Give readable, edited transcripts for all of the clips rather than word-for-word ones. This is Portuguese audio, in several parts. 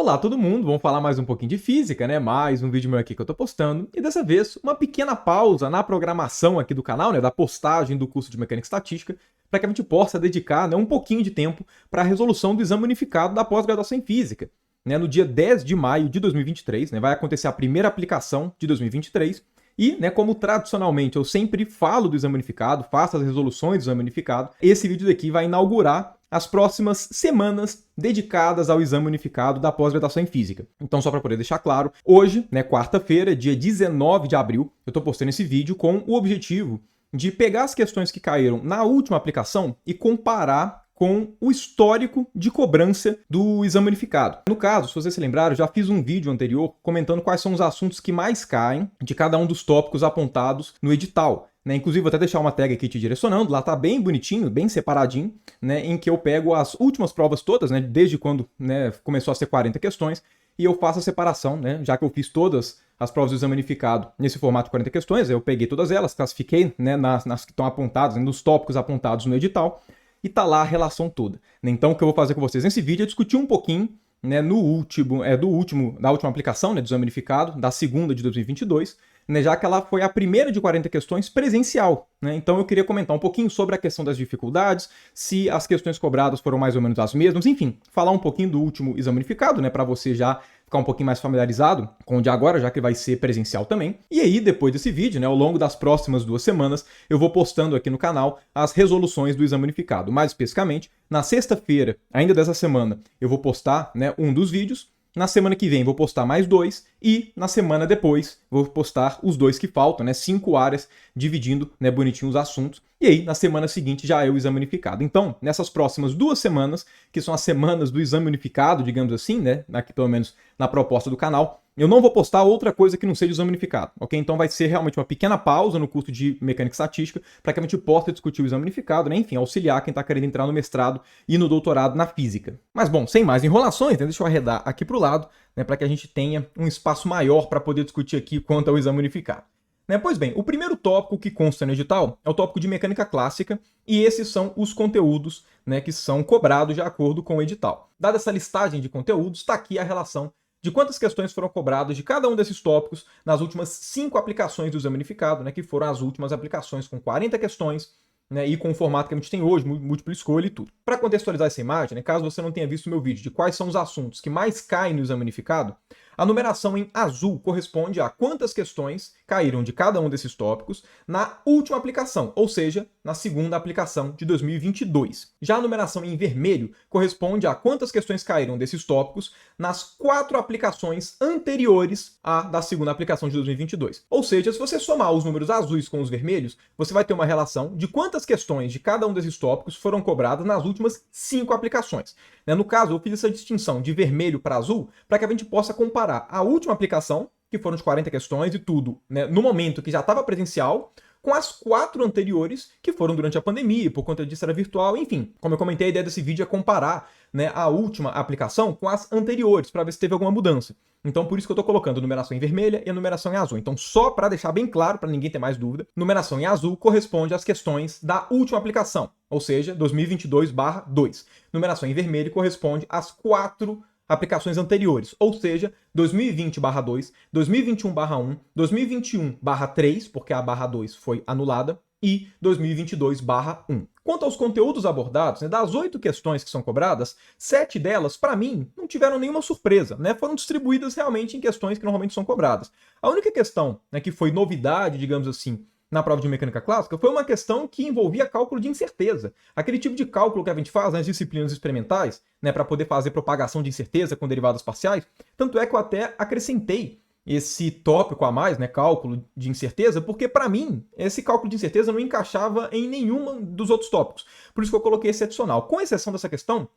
Olá todo mundo, vamos falar mais um pouquinho de física, né? Mais um vídeo meu aqui que eu tô postando. E dessa vez, uma pequena pausa na programação aqui do canal, né? Da postagem do curso de Mecânica e Estatística, para que a gente possa dedicar, né, um pouquinho de tempo para a resolução do exame unificado da pós-graduação em Física. Né? No dia 10 de maio de 2023, né, vai acontecer a primeira aplicação de 2023. E, né, como tradicionalmente eu sempre falo do exame unificado, faço as resoluções do exame unificado, esse vídeo daqui vai inaugurar as próximas semanas dedicadas ao exame unificado da pós-graduação em Física. Então, só para poder deixar claro, hoje, né, quarta-feira, dia 19 de abril, eu estou postando esse vídeo com o objetivo de pegar as questões que caíram na última aplicação e comparar com o histórico de cobrança do exame unificado. No caso, se vocês se lembrarem, eu já fiz um vídeo anterior comentando quais são os assuntos que mais caem de cada um dos tópicos apontados no edital. Né? Inclusive, vou até deixar uma tag aqui te direcionando, lá tá bem bonitinho, bem separadinho, né? Em que eu pego as últimas provas todas, né? Desde quando, né, começou a ser 40 questões, e eu faço a separação, né? Já que eu fiz todas as provas do exame unificado nesse formato de 40 questões, eu peguei todas elas, classifiquei, né, nas que estão apontadas, né, nos tópicos apontados no edital, e tá lá a relação toda. Então, o que eu vou fazer com vocês nesse vídeo é discutir um pouquinho, né, da última aplicação, né, do exame unificado, da segunda de 2022, né, já que ela foi a primeira de 40 questões presencial. Né? Então eu queria comentar um pouquinho sobre a questão das dificuldades, se as questões cobradas foram mais ou menos as mesmas, enfim, falar um pouquinho do último exame unificado, né, para você já ficar um pouquinho mais familiarizado com o de agora, já que vai ser presencial também. E aí, depois desse vídeo, né, ao longo das próximas 2 semanas, eu vou postando aqui no canal as resoluções do exame unificado. Mais especificamente, na sexta-feira, ainda dessa semana, eu vou postar, né, um dos vídeos. Na semana que vem vou postar mais 2 e na semana depois vou postar os 2 que faltam, né? 5 áreas, dividindo, né, bonitinho os assuntos. E aí, na semana seguinte já é o exame unificado. Então, nessas próximas 2 semanas, que são as semanas do exame unificado, digamos assim, né? Aqui pelo menos na proposta do canal, eu não vou postar outra coisa que não seja exame unificado, ok? Então vai ser realmente uma pequena pausa no curso de Mecânica e Estatística para que a gente possa discutir o exame unificado, né? Enfim, auxiliar quem está querendo entrar no mestrado e no doutorado na física. Mas bom, sem mais enrolações, né? Deixa eu arredar aqui para o lado, né? Para que a gente tenha um espaço maior para poder discutir aqui quanto ao exame unificado. Né? Pois bem, o primeiro tópico que consta no edital é o tópico de Mecânica Clássica, e esses são os conteúdos, né, que são cobrados de acordo com o edital. Dada essa listagem de conteúdos, está aqui a relação de quantas questões foram cobradas de cada um desses tópicos nas últimas 5 aplicações do exame unificado, né, que foram as últimas aplicações com 40 questões, né, e com o formato que a gente tem hoje, múltipla escolha e tudo. Para contextualizar essa imagem, né, caso você não tenha visto o meu vídeo de quais são os assuntos que mais caem no exame unificado, a numeração em azul corresponde a quantas questões caíram de cada um desses tópicos na última aplicação, ou seja, na segunda aplicação de 2022. Já a numeração em vermelho corresponde a quantas questões caíram desses tópicos nas 4 aplicações anteriores à da segunda aplicação de 2022. Ou seja, se você somar os números azuis com os vermelhos, você vai ter uma relação de quantas questões de cada um desses tópicos foram cobradas nas últimas 5 aplicações. No caso, eu fiz essa distinção de vermelho para azul para que a gente possa comparar a última aplicação, que foram de 40 questões e tudo, né, no momento que já estava presencial, com as 4 anteriores que foram durante a pandemia, por conta disso era virtual, enfim. Como eu comentei, a ideia desse vídeo é comparar, né, a última aplicação com as anteriores, para ver se teve alguma mudança. Então, por isso que eu estou colocando a numeração em vermelha e a numeração em azul. Então, só para deixar bem claro, para ninguém ter mais dúvida, numeração em azul corresponde às questões da última aplicação, ou seja, 2022/2. Numeração em vermelho corresponde às 4 aplicações anteriores, ou seja, 2020/2, 2021/1, 2021/3, porque a /2 foi anulada, e 2022/1. Quanto aos conteúdos abordados, né, das 8 questões que são cobradas, 7 delas, para mim, não tiveram nenhuma surpresa, né? Foram distribuídas realmente em questões que normalmente são cobradas. A única questão, né, que foi novidade, digamos assim, na prova de Mecânica Clássica, foi uma questão que envolvia cálculo de incerteza. Aquele tipo de cálculo que a gente faz nas disciplinas experimentais, né, para poder fazer propagação de incerteza com derivadas parciais. Tanto é que eu até acrescentei esse tópico a mais, né, cálculo de incerteza, porque para mim esse cálculo de incerteza não encaixava em nenhuma dos outros tópicos. Por isso que eu coloquei esse adicional. Com exceção dessa questão,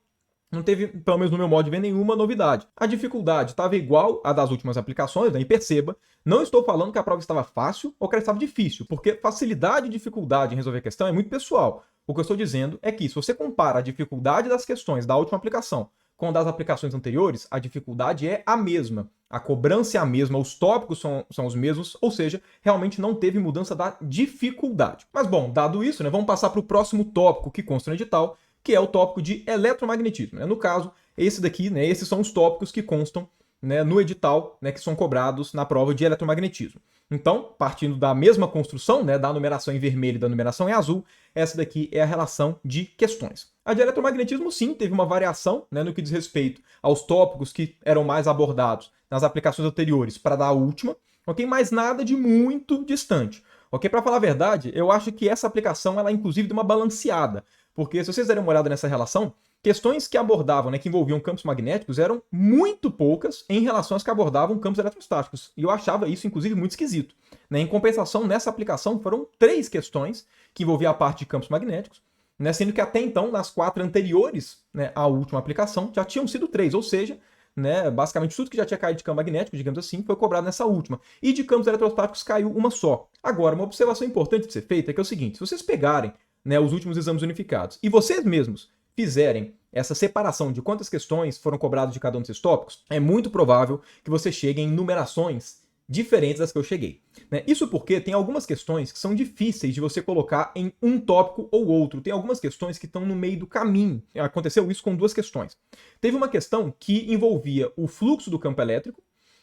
não teve, pelo menos no meu modo de ver, nenhuma novidade. A dificuldade estava igual à das últimas aplicações, né? E perceba, não estou falando que a prova estava fácil ou que ela estava difícil, porque facilidade e dificuldade em resolver a questão é muito pessoal. O que eu estou dizendo é que se você compara a dificuldade das questões da última aplicação com a das aplicações anteriores, a dificuldade é a mesma. A cobrança é a mesma, os tópicos são os mesmos, ou seja, realmente não teve mudança da dificuldade. Mas bom, dado isso, né, vamos passar para o próximo tópico que consta no edital, que é o tópico de eletromagnetismo. No caso, esse daqui, né, esses são os tópicos que constam, né, no edital, né, que são cobrados na prova de eletromagnetismo. Então, partindo da mesma construção, né, da numeração em vermelho e da numeração em azul, essa daqui é a relação de questões. A de eletromagnetismo, sim, teve uma variação, né, no que diz respeito aos tópicos que eram mais abordados nas aplicações anteriores para dar a última, ok? Mas nada de muito distante. Ok? Para falar a verdade, eu acho que essa aplicação ela inclusive deu uma balanceada, porque se vocês derem uma olhada nessa relação, questões que abordavam, né, que envolviam campos magnéticos eram muito poucas em relação às que abordavam campos eletrostáticos. E eu achava isso, inclusive, muito esquisito. Né? Em compensação, nessa aplicação foram 3 questões que envolviam a parte de campos magnéticos, né, sendo que até então, nas 4 anteriores, né, à última aplicação, já tinham sido 3, ou seja, né, basicamente tudo que já tinha caído de campo magnético, digamos assim, foi cobrado nessa última. E de campos eletrostáticos caiu uma só. Agora, uma observação importante de ser feita é que é o seguinte, se vocês pegarem, né, os últimos exames unificados e vocês mesmos fizerem essa separação de quantas questões foram cobradas de cada um desses tópicos, é muito provável que você chegue em numerações diferentes das que eu cheguei. Né? Isso porque tem algumas questões que são difíceis de você colocar em um tópico ou outro. Tem algumas questões que estão no meio do caminho. Aconteceu isso com 2 questões. Teve uma questão que envolvia o fluxo do campo elétrico,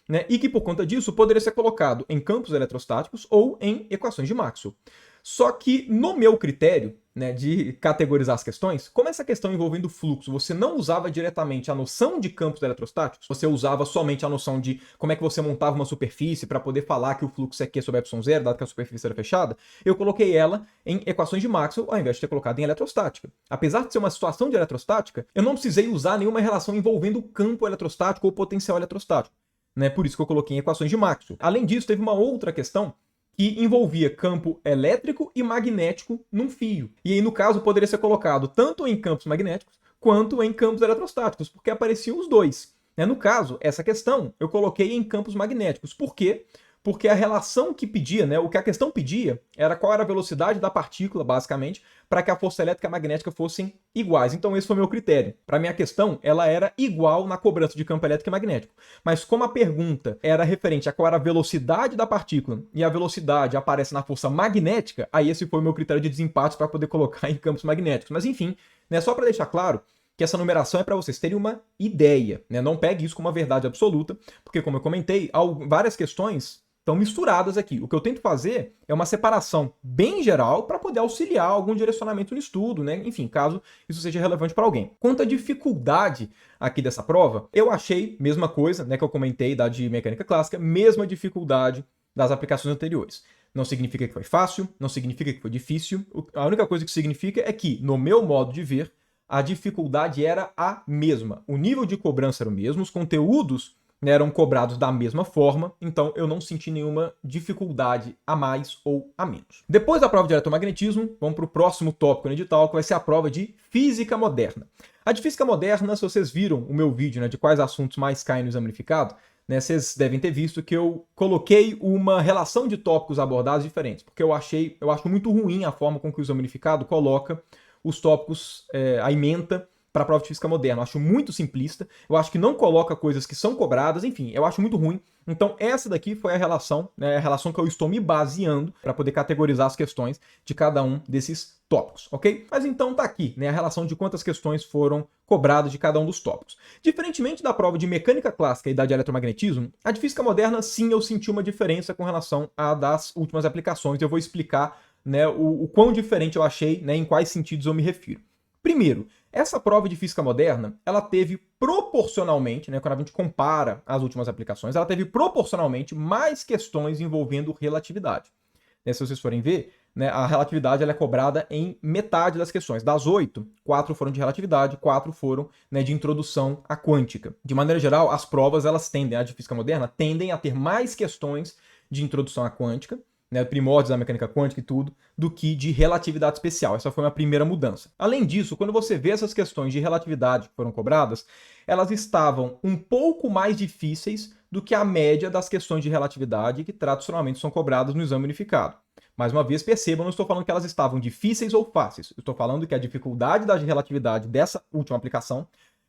né, e que por conta disso poderia ser colocado em campos eletrostáticos ou em equações de Maxwell. Só que no meu critério, né, de categorizar as questões, como essa questão envolvendo fluxo, você não usava diretamente a noção de campos eletrostáticos, você usava somente a noção de como é que você montava uma superfície para poder falar que o fluxo é Q sobre ε0, dado que a superfície era fechada, eu coloquei ela em equações de Maxwell, ao invés de ter colocado em eletrostática. Apesar de ser uma situação de eletrostática, eu não precisei usar nenhuma relação envolvendo o campo eletrostático ou potencial eletrostático. Né? Por isso que eu coloquei em equações de Maxwell. Além disso, teve uma outra questão que envolvia campo elétrico e magnético num fio. E aí, no caso, poderia ser colocado tanto em campos magnéticos quanto em campos eletrostáticos, porque apareciam os dois. No caso, essa questão eu coloquei em campos magnéticos. Por quê? Porque a relação que pedia, né, o que a questão pedia, era qual era a velocidade da partícula, basicamente, para que a força elétrica e a magnética fossem iguais. Então esse foi o meu critério. Para mim a questão, ela era igual na cobrança de campo elétrico e magnético. Mas como a pergunta era referente a qual era a velocidade da partícula e a velocidade aparece na força magnética, aí esse foi o meu critério de desempate para poder colocar em campos magnéticos. Mas enfim, né, só para deixar claro que essa numeração é para vocês terem uma ideia. Né? Não pegue isso como uma verdade absoluta, porque como eu comentei, várias questões estão misturadas aqui. O que eu tento fazer é uma separação bem geral para poder auxiliar algum direcionamento no estudo, né? Enfim, caso isso seja relevante para alguém. Quanto à dificuldade aqui dessa prova, eu achei mesma coisa, né, que eu comentei da de mecânica clássica, mesma dificuldade das aplicações anteriores. Não significa que foi fácil, não significa que foi difícil. A única coisa que significa é que, no meu modo de ver, a dificuldade era a mesma. O nível de cobrança era o mesmo, os conteúdos eram cobrados da mesma forma, então eu não senti nenhuma dificuldade a mais ou a menos. Depois da prova de eletromagnetismo, vamos para o próximo tópico no edital, que vai ser a prova de física moderna. A de física moderna, se vocês viram o meu vídeo, né, de quais assuntos mais caem no exame unificado, né, vocês devem ter visto que eu coloquei uma relação de tópicos abordados diferentes, porque eu acho muito ruim a forma com que o exame unificado coloca os tópicos, a ementa, para a prova de física moderna. Eu acho muito simplista, eu acho que não coloca coisas que são cobradas, enfim, eu acho muito ruim. Então essa daqui foi a relação, né, a relação que eu estou me baseando para poder categorizar as questões de cada um desses tópicos, ok? Mas então tá aqui, né, a relação de quantas questões foram cobradas de cada um dos tópicos. Diferentemente da prova de mecânica clássica e da de eletromagnetismo, a de física moderna, sim, eu senti uma diferença com relação à das últimas aplicações. Eu vou explicar, né, o quão diferente eu achei, né, em quais sentidos eu me refiro. Primeiro, essa prova de física moderna, ela teve proporcionalmente, né, quando a gente compara as últimas aplicações, ela teve proporcionalmente mais questões envolvendo relatividade. Né, se vocês forem ver, né, a relatividade ela é cobrada em metade das questões. Das 8, 4 foram de relatividade, 4 foram, né, de introdução à quântica. De maneira geral, as provas, elas tendem, a de física moderna, tendem a ter mais questões de introdução à quântica, né, primórdios da mecânica quântica e tudo, do que de relatividade especial. Essa foi uma primeira mudança. Além disso, quando você vê essas questões de relatividade que foram cobradas, elas estavam um pouco mais difíceis do que a média das questões de relatividade que tradicionalmente são cobradas no exame unificado. Mais uma vez, percebam, não estou falando que elas estavam difíceis ou fáceis. Eu estou falando que a dificuldade da relatividade dessa última aplicação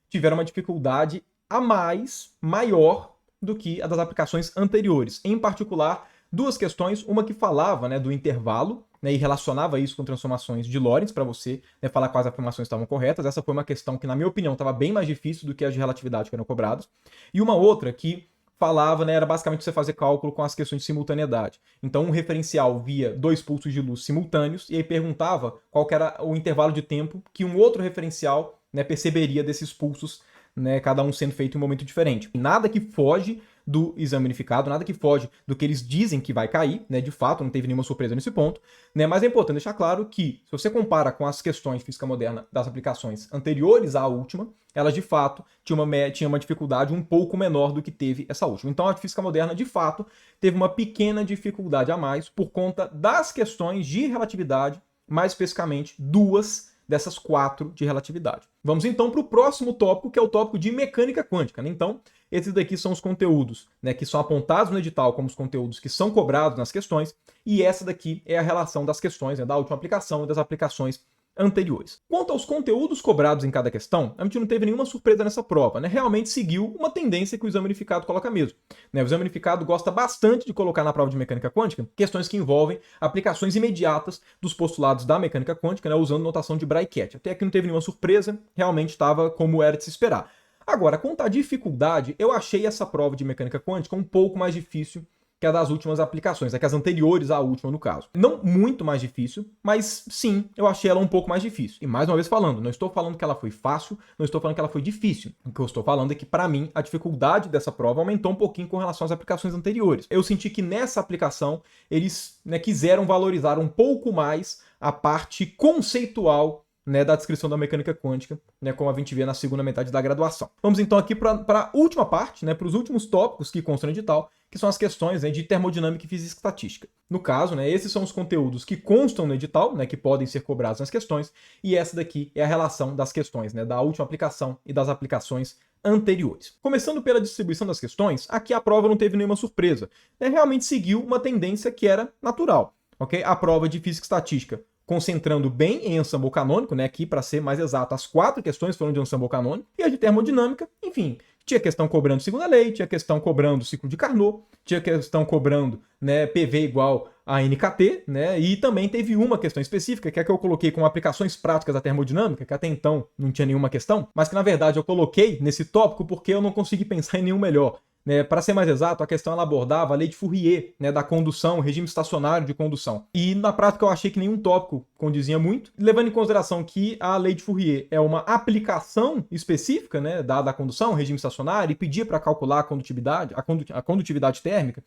tiveram uma dificuldade a mais, maior do que a das aplicações anteriores. Em particular, duas questões, uma que falava, né, do intervalo né, e relacionava isso com transformações de Lorentz para você, né, falar quais afirmações estavam corretas. Essa foi uma questão que, na minha opinião, estava bem mais difícil do que as de relatividade que eram cobradas. E uma outra que falava, né, era basicamente você fazer cálculo com as questões de simultaneidade. Então, um referencial via 2 pulsos de luz simultâneos e aí perguntava qual que era o intervalo de tempo que um outro referencial, né, perceberia desses pulsos, né, cada um sendo feito em um momento diferente. Nada que foge do exame unificado, nada que foge do que eles dizem que vai cair, né? De fato, não teve nenhuma surpresa nesse ponto, né? Mas é importante deixar claro que, se você compara com as questões de física moderna das aplicações anteriores à última, elas de fato tinham uma dificuldade um pouco menor do que teve essa última. Então a física moderna, de fato, teve uma pequena dificuldade a mais por conta das questões de relatividade, mais especificamente duas dessas 4 de relatividade. Vamos então para o próximo tópico, que é o tópico de mecânica quântica. Então, esses daqui são os conteúdos, né, que são apontados no edital como os conteúdos que são cobrados nas questões, e essa daqui é a relação das questões, né, da última aplicação e das aplicações anteriores. Quanto aos conteúdos cobrados em cada questão, a gente não teve nenhuma surpresa nessa prova, né? Realmente seguiu uma tendência que o exame unificado coloca mesmo, né? O exame unificado gosta bastante de colocar na prova de mecânica quântica questões que envolvem aplicações imediatas dos postulados da mecânica quântica, né, usando notação de Braikett. Até aqui não teve nenhuma surpresa, realmente estava como era de se esperar. Agora, quanto à dificuldade, eu achei essa prova de mecânica quântica um pouco mais difícil que a das últimas aplicações, que as anteriores à última, no caso. Não muito mais difícil, mas sim, eu achei ela um pouco mais difícil. E mais uma vez falando, não estou falando que ela foi fácil, não estou falando que ela foi difícil. O que eu estou falando é que, para mim, a dificuldade dessa prova aumentou um pouquinho com relação às aplicações anteriores. Eu senti que nessa aplicação, eles, né, quiseram valorizar um pouco mais a parte conceitual, né, da descrição da mecânica quântica, né, como a gente vê na segunda metade da graduação. Vamos então aqui para a última parte, né, para os últimos tópicos que constam no edital, que são as questões, né, de termodinâmica e física estatística. No caso, né, esses são os conteúdos que constam no edital, né, que podem ser cobrados nas questões, e essa daqui é a relação das questões, né, da última aplicação e das aplicações anteriores. Começando pela distribuição das questões, aqui a prova não teve nenhuma surpresa, né, realmente seguiu uma tendência que era natural. Okay? A prova de física estatística concentrando bem em ensemble canônico, né? Aqui, para ser mais exato, as 4 questões foram de ensemble canônico, e a de termodinâmica, enfim, tinha questão cobrando segunda lei, tinha questão cobrando ciclo de Carnot, tinha questão cobrando, né, PV igual a NKT, né? E também teve uma questão específica, que é a que eu coloquei como aplicações práticas da termodinâmica, que até então não tinha nenhuma questão, mas que na verdade eu coloquei nesse tópico porque eu não consegui pensar em nenhum melhor. Né, para ser mais exato, a questão ela abordava a lei de Fourier, né, da condução, regime estacionário de condução. E na prática eu achei que nenhum tópico condizia muito, levando em consideração que a lei de Fourier é uma aplicação específica, né, da condução, regime estacionário, e pedia para calcular a condutividade térmica.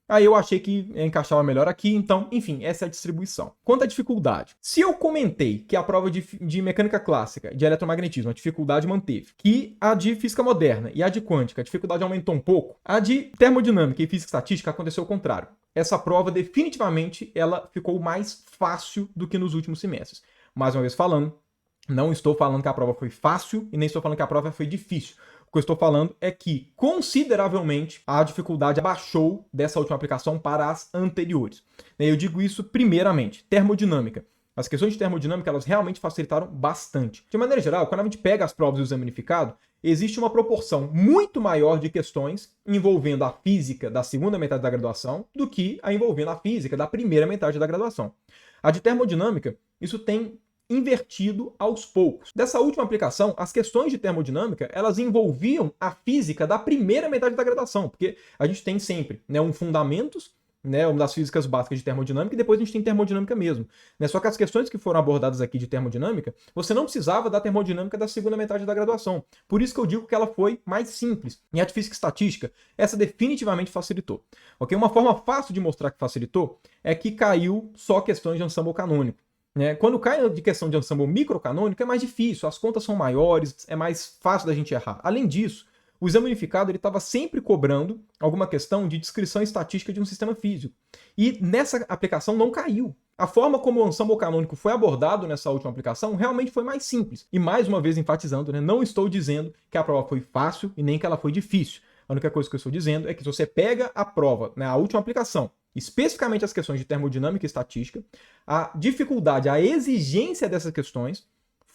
Aí eu achei que encaixava melhor aqui, então, enfim, essa é a distribuição. Quanto à dificuldade, se eu comentei que a prova de mecânica clássica, de eletromagnetismo, a dificuldade manteve, que a de física moderna e a de quântica, a dificuldade aumentou um pouco, a de termodinâmica e física estatística aconteceu o contrário. Essa prova, definitivamente, ela ficou mais fácil do que nos últimos semestres. Mais uma vez falando, não estou falando que a prova foi fácil e nem estou falando que a prova foi difícil. O que eu estou falando é que, consideravelmente, a dificuldade abaixou dessa última aplicação para as anteriores. Eu digo isso primeiramente. Termodinâmica. As questões de termodinâmica, elas realmente facilitaram bastante. De maneira geral, quando a gente pega as provas do exame unificado, existe uma proporção muito maior de questões envolvendo a física da segunda metade da graduação do que a envolvendo a física da primeira metade da graduação. A de termodinâmica, isso tem invertido aos poucos. Dessa última aplicação, as questões de termodinâmica, elas envolviam a física da primeira metade da graduação, porque a gente tem sempre, né, um fundamentos, né, uma das físicas básicas de termodinâmica, e depois a gente tem termodinâmica mesmo. Né? Só que as questões que foram abordadas aqui de termodinâmica, você não precisava da termodinâmica da segunda metade da graduação. Por isso que eu digo que ela foi mais simples. E a de física estatística, essa definitivamente facilitou. Okay? Uma forma fácil de mostrar que facilitou é que caiu só questões de ensemble canônico. Quando cai de questão de ensemble microcanônico é mais difícil, as contas são maiores, é mais fácil da gente errar. Além disso, o exame unificado estava sempre cobrando alguma questão de descrição estatística de um sistema físico. E nessa aplicação não caiu. A forma como o ensemble canônico foi abordado nessa última aplicação realmente foi mais simples. E mais uma vez enfatizando, né, não estou dizendo que a prova foi fácil e nem que ela foi difícil. A única coisa que eu estou dizendo é que se você pega a prova, né, a última aplicação, especificamente as questões de termodinâmica e estatística, a dificuldade, a exigência dessas questões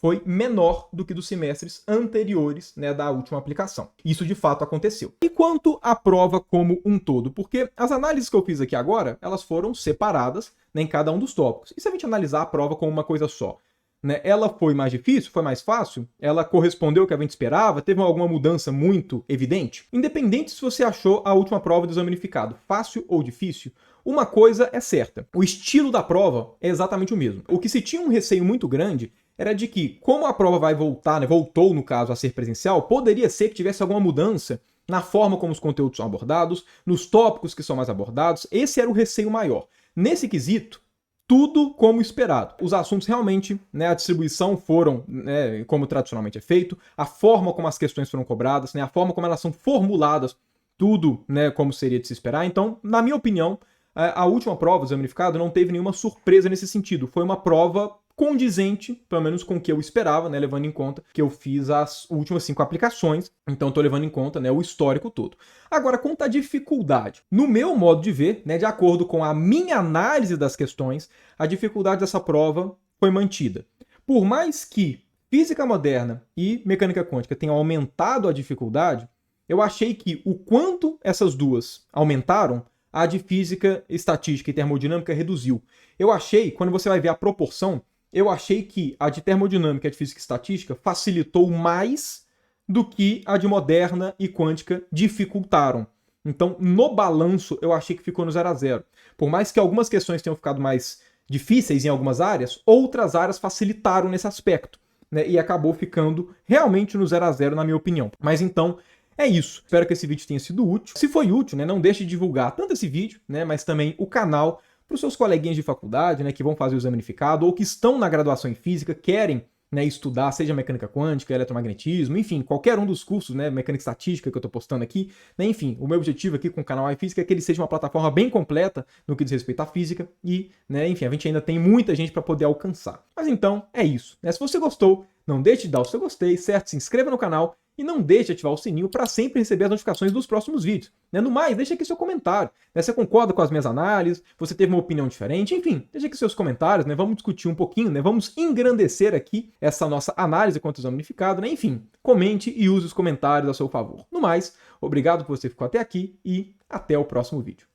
foi menor do que dos semestres anteriores, né, da última aplicação. Isso de fato aconteceu. E quanto à prova como um todo? Porque as análises que eu fiz aqui agora, elas foram separadas, né, em cada um dos tópicos. E se a gente analisar a prova como uma coisa só? Né, ela foi mais difícil? Foi mais fácil? Ela correspondeu ao que a gente esperava? Teve alguma mudança muito evidente? Independente se você achou a última prova do exame unificado fácil ou difícil, uma coisa é certa: o estilo da prova é exatamente o mesmo. O que se tinha um receio muito grande era de que, como a prova vai voltar, né, voltou no caso a ser presencial, poderia ser que tivesse alguma mudança na forma como os conteúdos são abordados, nos tópicos que são mais abordados. Esse era o receio maior. Nesse quesito, tudo como esperado. Os assuntos realmente, né, a distribuição foram, né, como tradicionalmente é feito, a forma como as questões foram cobradas, né, a forma como elas são formuladas, tudo, né, como seria de se esperar. Então, na minha opinião, a última prova do exame unificado não teve nenhuma surpresa nesse sentido. Foi uma prova condizente, pelo menos com o que eu esperava, né, levando em conta que eu fiz as últimas 5 aplicações, então estou levando em conta, né, o histórico todo. Agora, quanto à dificuldade, no meu modo de ver, né, de acordo com a minha análise das questões, a dificuldade dessa prova foi mantida. Por mais que física moderna e mecânica quântica tenham aumentado a dificuldade, eu achei que o quanto essas duas aumentaram, a de física, estatística e termodinâmica reduziu. Eu achei, quando você vai ver a proporção, eu achei que a de termodinâmica e a de física e estatística facilitou mais do que a de moderna e quântica dificultaram. Então, no balanço, eu achei que ficou no 0 a 0. Por mais que algumas questões tenham ficado mais difíceis em algumas áreas, outras áreas facilitaram nesse aspecto, né? E acabou ficando realmente no 0 a 0, na minha opinião. Mas então, é isso. Espero que esse vídeo tenha sido útil. Se foi útil, né, não deixe de divulgar tanto esse vídeo, né, mas também o canal para os seus coleguinhas de faculdade, né, que vão fazer o exame unificado ou que estão na graduação em física, querem, né, estudar, seja mecânica quântica, eletromagnetismo, enfim, qualquer um dos cursos, né, mecânica estatística que eu estou postando aqui, né, enfim, o meu objetivo aqui com o canal iFísica é que ele seja uma plataforma bem completa no que diz respeito à física e, né, enfim, a gente ainda tem muita gente para poder alcançar. Mas então, é isso, né? Se você gostou, não deixe de dar o seu gostei, certo? Se inscreva no canal e não deixe de ativar o sininho para sempre receber as notificações dos próximos vídeos. Né? No mais, deixa aqui seu comentário. Né? Você concorda com as minhas análises? Você teve uma opinião diferente? Enfim, deixa aqui seus comentários, né? Vamos discutir um pouquinho, né? Vamos engrandecer aqui essa nossa análise quanto ao exame unificado, né? Enfim, comente e use os comentários a seu favor. No mais, obrigado por você ficou até aqui e até o próximo vídeo.